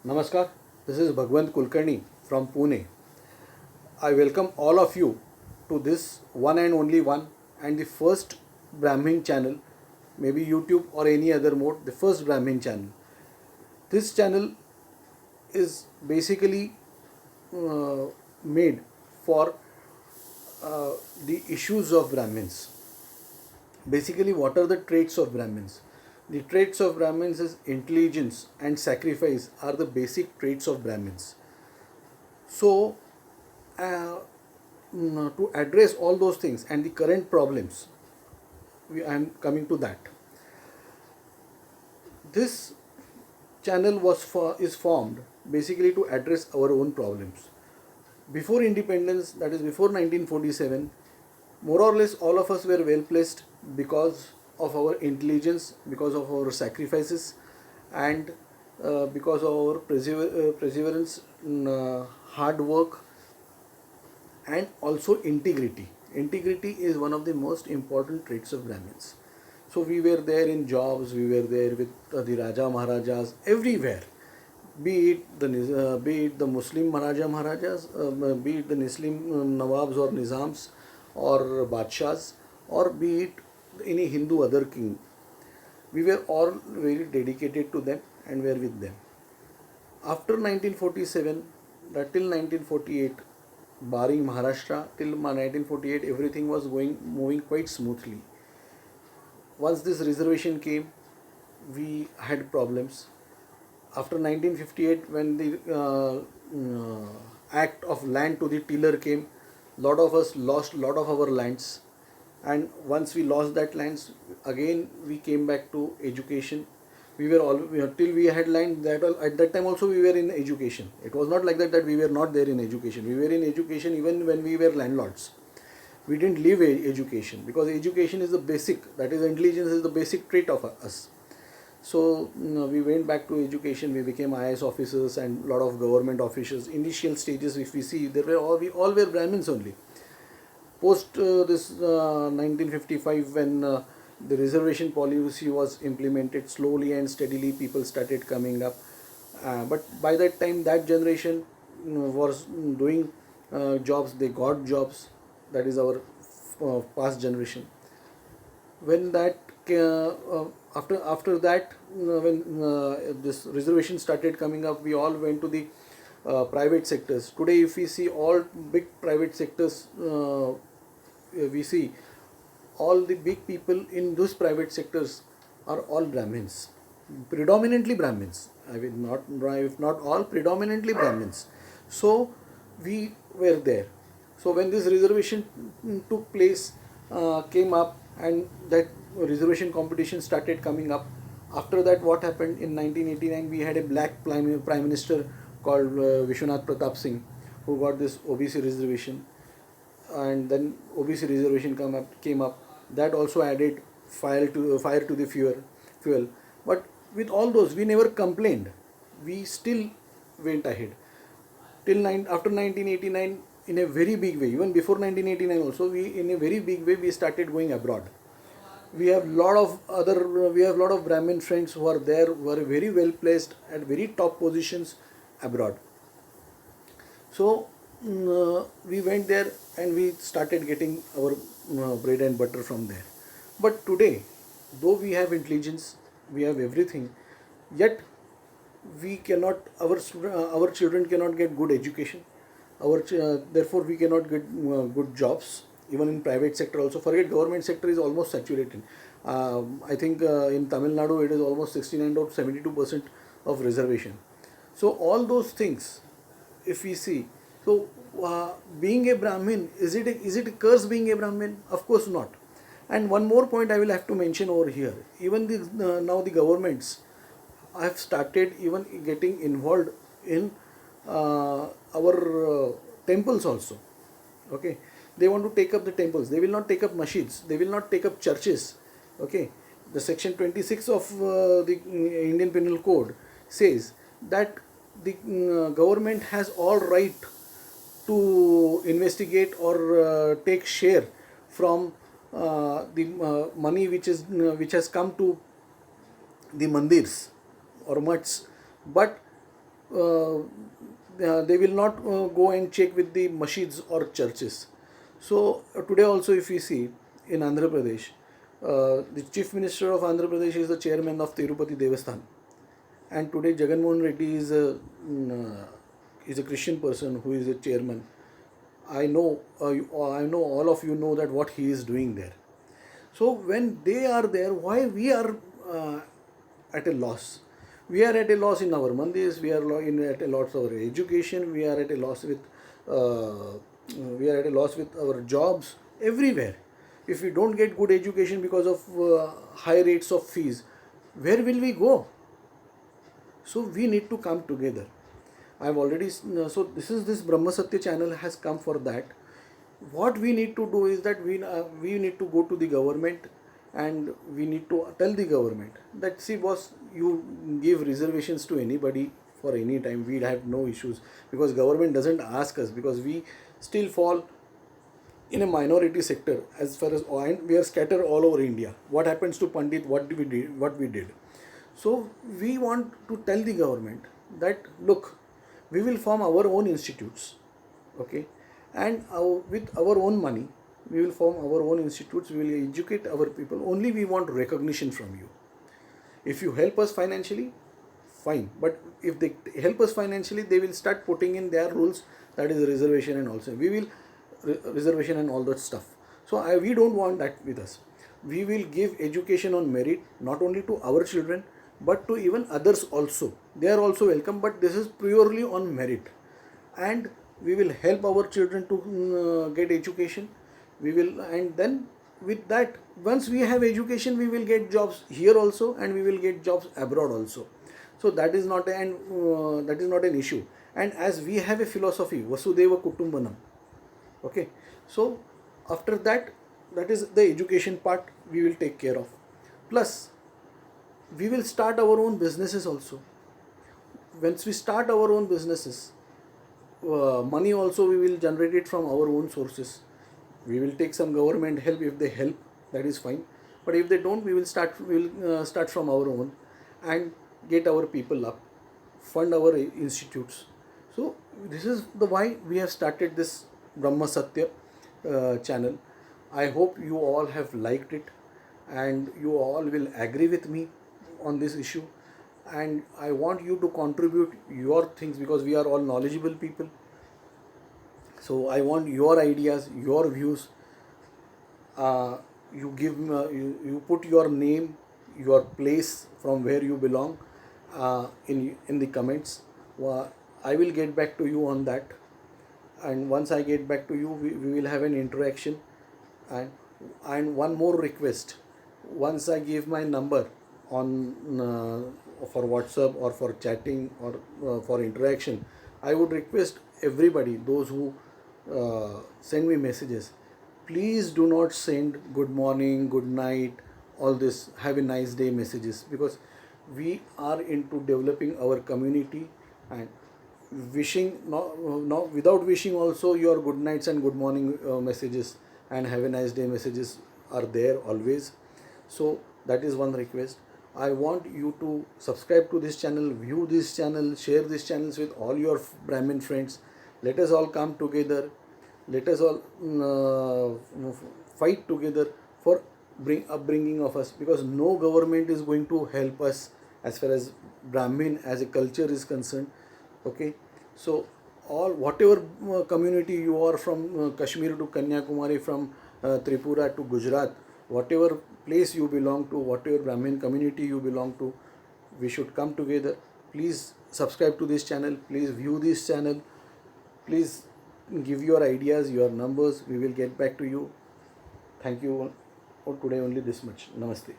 Namaskar, this is Bhagwant Kulkarni from Pune. I welcome all of you to this one and only one and the first Brahmin channel, maybe YouTube or any other mode, the first Brahmin channel. This channel is basically uh, made for the issues of Brahmins. Basically, what are the traits of Brahmins? The traits of Brahmins is intelligence and sacrifice are the basic traits of Brahmins. So, uh, to address all those things and the current problems, I am coming to that. This channel is formed basically to address our own problems. Before independence, that is before 1947, more or less all of us were well placed because of our intelligence, because of our sacrifices, and because of our perseverance, hard work, and also integrity. Integrity is one of the most important traits of Brahmins. So we were there in jobs, we were there with the Raja Maharajas everywhere. Be it the Muslim Maharajas, be it the Muslim Nawabs or Nizams or Badshahs, or be it any Hindu other king. We were all very dedicated to them and were with them. After 1947, till 1948, barring Maharashtra, till 1948, everything was moving quite smoothly. Once this reservation came, we had problems. After 1958, when the act of land to the tiller came, lot of us lost lot of our lands, and once we lost that lands, again we came back to education. We were all till we had land, that at that time also we were in education. It was not like that we were not there in education. We were in education even when we were landlords. We didn't leave education because education is the basic, that is intelligence is the basic trait of us. So we went back to education. We became IAS officers and lot of government officials. Initial stages, if we see, we all were Brahmins only. Post this 1955, when the reservation policy was implemented, slowly and steadily people started coming up. But by that time, that generation was doing jobs. They got jobs. That is our past generation. When that after that, when this reservation started coming up, we all went to the private sectors. Today, if we see all big private sectors, we see all the big people in those private sectors are all Brahmins, predominantly Brahmins. I mean, not if not all, predominantly Brahmins. So we were there. So when this reservation took place, came up, and that reservation competition started coming up. After that, what happened in 1989? We had a black prime minister called Vishwanath Pratap Singh, who got this OBC reservation, and then OBC reservation came up. That also added fire to the fuel. But with all those, we never complained. We still went ahead after 1989 in a very big way. Even before 1989 also, we in a very big way we started going abroad. We have lot of Brahmin friends who are there, who are very well placed at very top positions abroad. So we went there and we started getting our bread and butter from there. But today, though we have intelligence, we have everything, yet we cannot, our children cannot get good education. Therefore we cannot get good jobs. Even in private sector also, forget government sector is almost saturated. I think in Tamil Nadu it is almost 69 or 72% of reservation. So all those things, if we see, so being a Brahmin, is it a curse being a Brahmin? Of course not. And one more point I will have to mention over here. Even now the governments have started even getting involved in our temples also. Okay, they want to take up the temples. They will not take up masjids. They will not take up churches. Okay, the section 26 of the Indian Penal Code says that the government has all right to investigate or take share from the money which has come to the mandirs or mutts, but they will not go and check with the masjids or churches. So today also, if we see in Andhra Pradesh, the chief minister of Andhra Pradesh is the chairman of Tirupati Devasthan, and today Jagan Mohan Reddy is a Christian person who is a chairman. I know all of you know that what he is doing there. So when they are there, why we are at a loss? We are at a loss in our mandis. We are at a loss of our education. We are at a loss with our jobs everywhere. If we don't get good education because of high rates of fees, where will we go? So we need to come together. I've already so this Brahma Satya channel has come for that. What we need to do is that we need to go to the government and we need to tell the government that, see boss, you give reservations to anybody for any time, we have no issues, because government doesn't ask us, because we still fall in a minority sector as far as, and we are scattered all over India. What happens to Pandit? What we did. So we want to tell the government that, look, we will form our own institutes, okay, and with our own money we will form our own institutes. We will educate our people. Only we want recognition from you. If you help us financially, fine, but if they help us financially, they will start putting in their rules, that is reservation, and also we will reservation and all that stuff. So we don't want that with us. We will give education on merit, not only to our children but to even others also. They are also welcome, but this is purely on merit, and we will help our children to get education. We will, and then with that, once we have education, we will get jobs here also, and we will get jobs abroad also. So that is not an issue. And as we have a philosophy, Vasudeva Kutumbanam, okay, so after that, that is the education part we will take care of. Plus we will start our own businesses also. Once we start our own businesses, money also we will generate it from our own sources. We will take some government help. If they help, that is fine, but if they don't, we will start from our own and get our people up, fund our institutes. So this is the why we have started this Brahma Satya channel. I hope you all have liked it, and you all will agree with me on this issue, and I want you to contribute your things, because we are all knowledgeable people. So I want your ideas, your views. You give you put your name, your place from where you belong in the comments. I will get back to you on that, and once I get back to you, we will have an interaction. And one more request: once I give my number on for WhatsApp or for chatting or for interaction, I would request everybody, those who send me messages, please do not send good morning, good night, all this have a nice day messages, because we are into developing our community, and wishing not without wishing also, your good nights and good morning messages and have a nice day messages are there always. So that is one request. I want you to subscribe to this channel, view this channel, share this channels with all your Brahmin friends. Let us all come together. Let us all fight together for upbringing of us, because no government is going to help us as far as Brahmin as a culture is concerned. Okay, so all whatever community you are, from Kashmir to Kanyakumari, from Tripura to Gujarat, whatever place you belong to, whatever Brahmin community you belong to, we should come together. Please subscribe to this channel, please view this channel, please give your ideas, your numbers. We will get back to you. Thank you for today, only this much. Namaste.